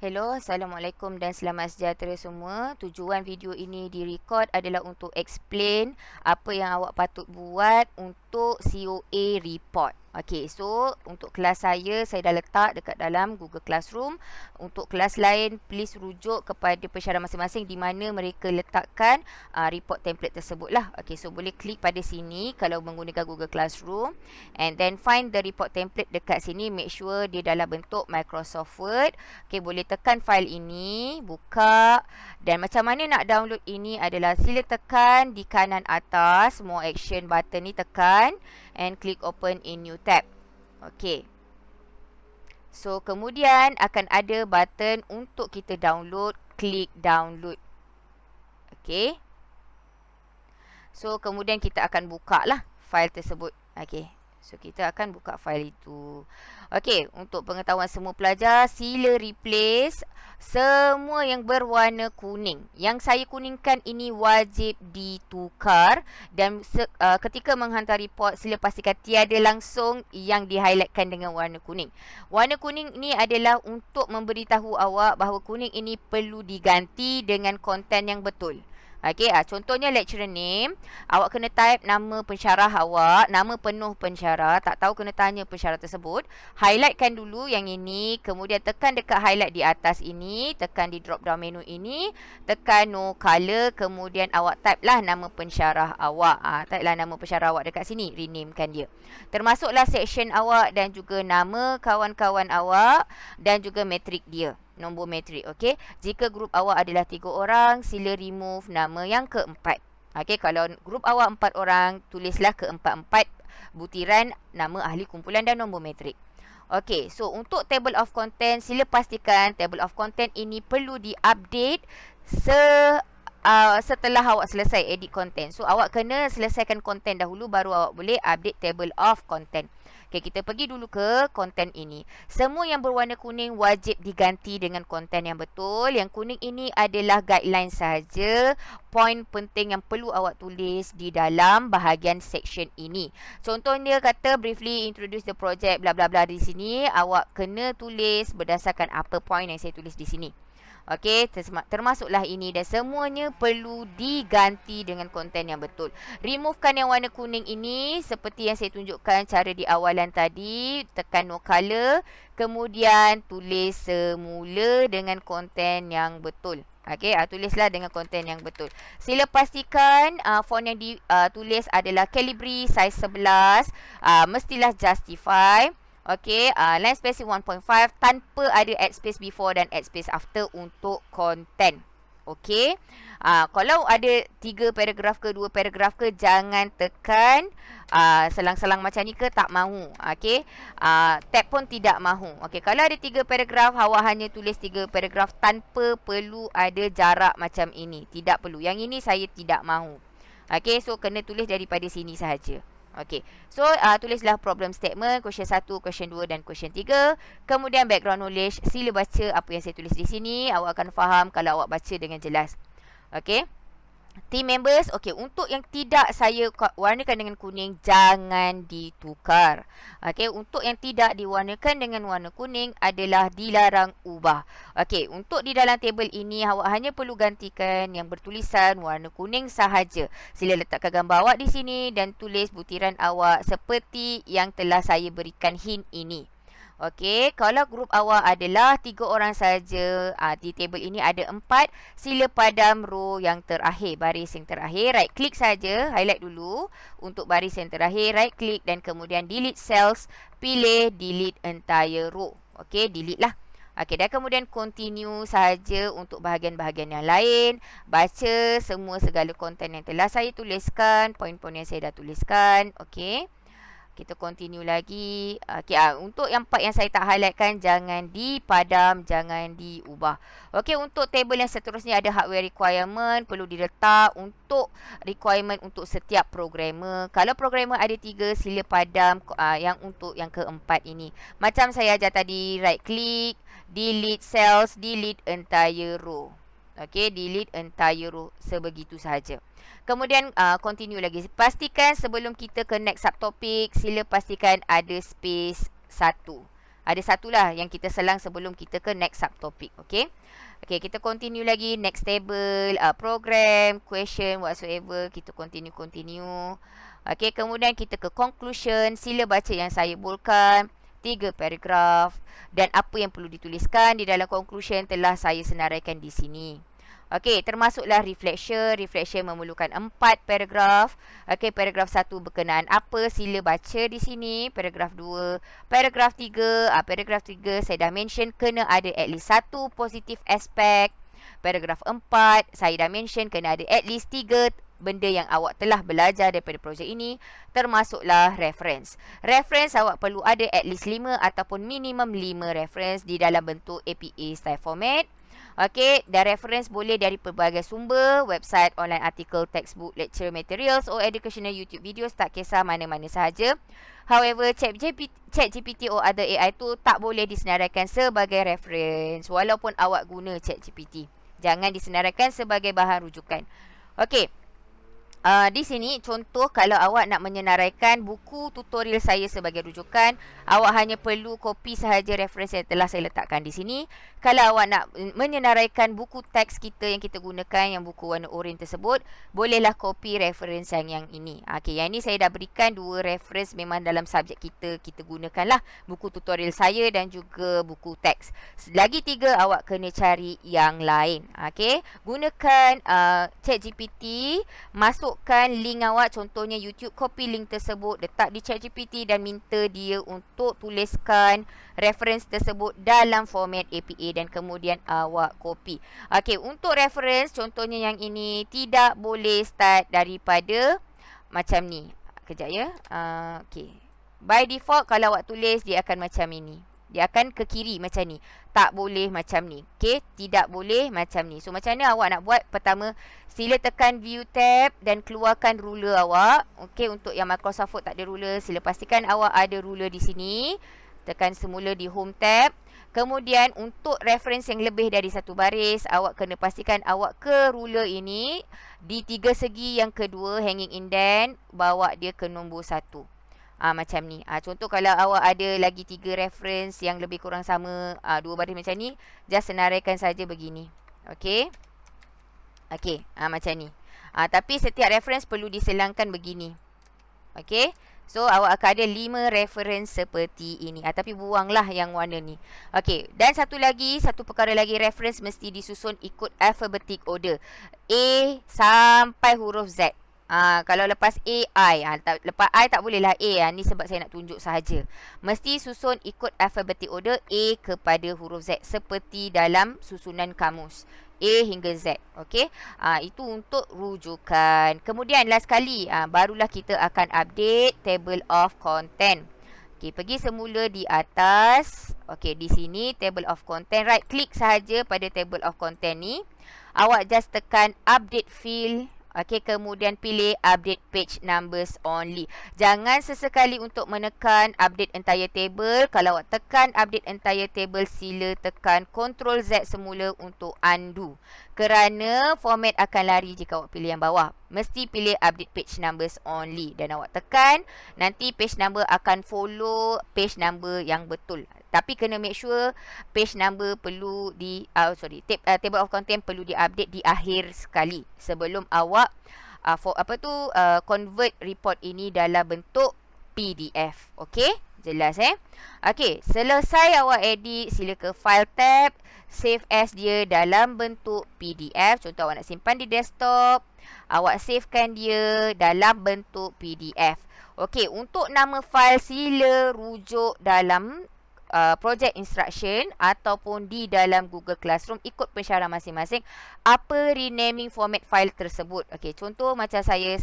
Hello, Assalamualaikum dan selamat sejahtera semua. Tujuan video ini direkod adalah untuk explain apa yang awak patut buat untuk COA report. Okey, so untuk kelas saya dah letak dekat dalam Google Classroom. Untuk kelas lain, please rujuk kepada pensyarah masing-masing di mana mereka letakkan report template tersebut lah. Okey, so boleh klik pada sini kalau menggunakan Google Classroom. And then find the report template dekat sini. Make sure dia dalam bentuk Microsoft Word. Okey, boleh tekan file ini, buka, dan macam mana nak download ini adalah sila tekan di kanan atas, more action button ni tekan and click open in new tab. Okey. So kemudian akan ada button untuk kita download, klik download. Okey. So kemudian kita akan buka lah file tersebut. Okey. So kita akan buka file itu. Okey, untuk pengetahuan semua pelajar, sila replace semua yang berwarna kuning. Yang saya kuningkan ini wajib ditukar dan ketika menghantar report sila pastikan tiada langsung yang di-highlightkan dengan warna kuning. Warna kuning ini adalah untuk memberitahu awak bahawa kuning ini perlu diganti dengan konten yang betul. Okey, contohnya lecturer name, awak kena type nama pensyarah awak, nama penuh pensyarah, tak tahu kena tanya pensyarah tersebut. Highlightkan dulu yang ini, kemudian tekan dekat highlight di atas ini, tekan di drop down menu ini, tekan no color, kemudian awak type lah nama pensyarah awak. Type lah nama pensyarah awak dekat sini, renamekan dia. Termasuklah section awak dan juga nama kawan-kawan awak dan juga metrik dia. Nombor metrik, okey. Jika grup awak adalah 3 orang, sila remove nama yang keempat. Okey, kalau grup awak 4 orang, tulislah keempat-empat butiran nama ahli kumpulan dan nombor metrik. Okey, so untuk table of content, sila pastikan table of content ini perlu di-update setelah awak selesai edit content. So awak kena selesaikan content dahulu baru awak boleh update table of content. Okay, kita pergi dulu ke konten ini. Semua yang berwarna kuning wajib diganti dengan konten yang betul. Yang kuning ini adalah guideline sahaja. Poin penting yang perlu awak tulis di dalam bahagian section ini. Contohnya kata briefly introduce the project bla bla bla di sini. Awak kena tulis berdasarkan apa poin yang saya tulis di sini. Okey, termasuklah ini dan semuanya perlu diganti dengan konten yang betul. Removekan yang warna kuning ini seperti yang saya tunjukkan cara di awalan tadi. Tekan no color, kemudian tulis semula dengan konten yang betul. Okey, tulislah dengan konten yang betul. Sila pastikan font yang ditulis adalah Calibri size 11. Mestilah justify. Okey, line spacing 1.5 tanpa ada add space before dan add space after untuk content. Okey, kalau ada 3 paragraf ke 2 paragraf ke, jangan tekan selang-selang macam ni ke, tak mahu. Okey, tab pun tidak mahu. Okey, kalau ada 3 paragraf, awak hanya tulis 3 paragraf tanpa perlu ada jarak macam ini. Tidak perlu. Yang ini saya tidak mahu. Okey, so kena tulis daripada sini sahaja. Okey, so tulislah problem statement, question 1, question 2 dan question 3. Kemudian background knowledge, sila baca apa yang saya tulis di sini. Awak akan faham kalau awak baca dengan jelas. Okey, team members, okey, untuk yang tidak saya warnakan dengan kuning, jangan ditukar. Okey, untuk yang tidak diwarnakan dengan warna kuning adalah dilarang ubah. Okey, untuk di dalam table ini, awak hanya perlu gantikan yang bertulisan warna kuning sahaja. Sila letakkan gambar awak di sini dan tulis butiran awak seperti yang telah saya berikan hint ini. Okey, kalau grup awak adalah 3 orang saja, di table ini ada 4, sila padam row yang terakhir, baris yang terakhir. Right click saja, highlight dulu untuk baris yang terakhir, right click dan kemudian delete cells, pilih delete entire row. Okey, delete lah. Okey, dan kemudian continue saja untuk bahagian-bahagian yang lain. Baca semua segala konten yang telah saya tuliskan, poin-poin yang saya dah tuliskan. Okey, kita continue lagi. Okay, untuk yang part yang saya tak highlightkan, jangan dipadam, jangan diubah. Okey, untuk table yang seterusnya ada hardware requirement, perlu diletak untuk requirement untuk setiap programmer. Kalau programmer ada 3, sila padam yang untuk yang keempat ini. Macam saya ajar tadi, right click, delete cells, delete entire row. Okey, delete entire row, sebegitu sahaja. Kemudian continue lagi. Pastikan sebelum kita ke next subtopic, sila pastikan ada space 1. Ada satulah yang kita selang sebelum kita ke next subtopic. Okay. Okay, kita continue lagi. Next table, program, question, whatsoever. Kita continue. Okay, kemudian kita ke conclusion. Sila baca yang saya bolkan. 3 paragraf. Dan apa yang perlu dituliskan di dalam conclusion telah saya senaraikan di sini. Okey, termasuklah reflection. Reflection memerlukan 4 paragraf. Okey, paragraf 1 berkenaan apa, sila baca di sini. Paragraf 2, paragraf 3, paragraf 3 saya dah mention kena ada at least 1 positif aspek. Paragraf 4, saya dah mention kena ada at least 3 benda yang awak telah belajar daripada projek ini, termasuklah reference. Reference awak perlu ada at least 5 ataupun minimum 5 reference di dalam bentuk APA style format. Okey, dan reference boleh dari pelbagai sumber, website, online artikel, textbook, lecture materials or educational YouTube videos, tak kisah mana-mana sahaja. However, ChatGPT or other AI tu tak boleh disenaraikan sebagai reference walaupun awak guna ChatGPT. Jangan disenaraikan sebagai bahan rujukan. Okey. Di sini contoh kalau awak nak menyenaraikan buku tutorial saya sebagai rujukan, awak hanya perlu copy sahaja reference yang telah saya letakkan di sini. Kalau awak nak menyenaraikan buku teks kita yang kita gunakan, yang buku warna oranye tersebut, bolehlah copy reference yang ini. Okey, yang ini saya dah berikan 2 reference memang dalam subjek kita gunakanlah, buku tutorial saya dan juga buku teks. Lagi 3 awak kena cari yang lain. Okey, gunakan ChatGPT, masukkan link awak, contohnya YouTube, copy link tersebut, letak di ChatGPT dan minta dia untuk tuliskan reference tersebut dalam format APA dan kemudian awak copy. Okey, untuk reference contohnya yang ini tidak boleh start daripada macam ni. Kejap ya. Okey. By default kalau awak tulis dia akan macam ini. Dia akan ke kiri macam ni. Tak boleh macam ni. Okey, tidak boleh macam ni. So macam mana awak nak buat? Pertama, sila tekan view tab dan keluarkan ruler awak. Okey, untuk yang Microsoft Word tak ada ruler, sila pastikan awak ada ruler di sini. Tekan semula di home tab. Kemudian untuk reference yang lebih dari satu baris, awak kena pastikan awak ke ruler ini di 3 segi yang kedua, hanging indent, bawa dia ke nombor 1. Macam ni. Contoh kalau awak ada lagi 3 reference yang lebih kurang sama, 2 baris macam ni, just senaraikan saja begini. Okey. Okey, macam ni. Tapi setiap reference perlu diselangkan begini. Okey. So awak akan ada 5 reference seperti ini. Tapi buanglah yang warna ni. Okey, dan satu perkara lagi, reference mesti disusun ikut alphabetic order. A sampai huruf Z. Kalau lepas A, I. Lepas I tak bolehlah A. Ni sebab saya nak tunjuk sahaja. Mesti susun ikut alphabetic order A kepada huruf Z. Seperti dalam susunan kamus. A hingga Z. Okey. Itu untuk rujukan. Kemudian last kali, barulah kita akan update table of content. Okey, pergi semula di atas. Okey, di sini table of content. Right click sahaja pada table of content ni. Awak just tekan update field. Okey, kemudian pilih update page numbers only. Jangan sesekali untuk menekan update entire table. Kalau awak tekan update entire table, sila tekan Ctrl Z semula untuk undo. Kerana format akan lari jika awak pilih yang bawah. Mesti pilih update page numbers only. Dan awak tekan, nanti page number akan follow page number yang betul. Tapi kena make sure page number perlu table of content perlu diupdate di akhir sekali sebelum awak convert report ini dalam bentuk PDF. Okey, jelas Okey, selesai awak edit, sila ke file tab, save as dia dalam bentuk PDF. Contoh awak nak simpan di desktop, awak savekan dia dalam bentuk PDF. Okey, untuk nama file sila rujuk dalam project instruction ataupun di dalam Google Classroom ikut pensyarah masing-masing apa renaming format file tersebut. Okey, contoh macam saya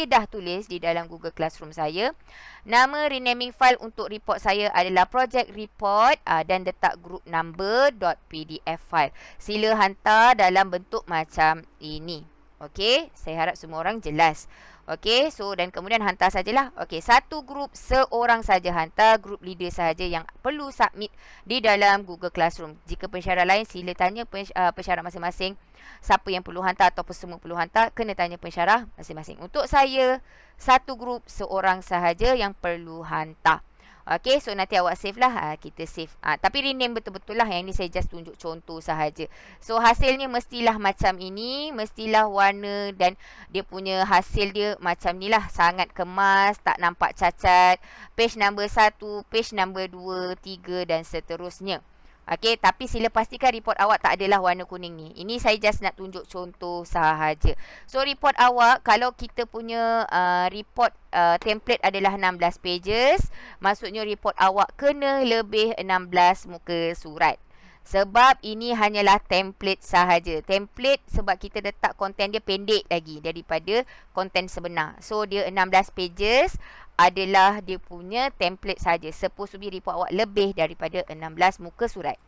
dah tulis di dalam Google Classroom saya. Nama renaming file untuk report saya adalah project report dan letak group number.pdf file. Sila hantar dalam bentuk macam ini. Okey, saya harap semua orang jelas. Okey, so dan kemudian hantar sajalah. Okey, satu grup seorang saja hantar, grup leader sahaja yang perlu submit di dalam Google Classroom. Jika pensyarah lain, sila tanya pensyarah masing-masing siapa yang perlu hantar ataupun semua perlu hantar, kena tanya pensyarah masing-masing. Untuk saya, satu grup seorang sahaja yang perlu hantar. Okay, so nanti awak save lah. Kita save. Tapi rename betul-betul lah. Yang ni saya just tunjuk contoh sahaja. So hasilnya mestilah macam ini. Mestilah warna dan dia punya hasil dia macam ni lah. Sangat kemas, tak nampak cacat. Page number 1, page number 2, 3 dan seterusnya. Okey, tapi sila pastikan report awak tak adalah warna kuning ni. Ini saya just nak tunjuk contoh sahaja. So report awak, kalau kita punya report template adalah 16 pages, maksudnya report awak kena lebih 16 muka surat. Sebab ini hanyalah template sahaja. Template sebab kita letak konten dia pendek lagi daripada konten sebenar. So dia 16 pages adalah dia punya template saja. Supposed to be report awak lebih daripada 16 muka surat.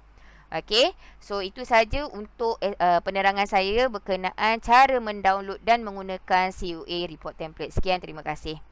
Okey, so itu saja untuk penerangan saya berkenaan cara mendownload dan menggunakan COA report template. Sekian, terima kasih.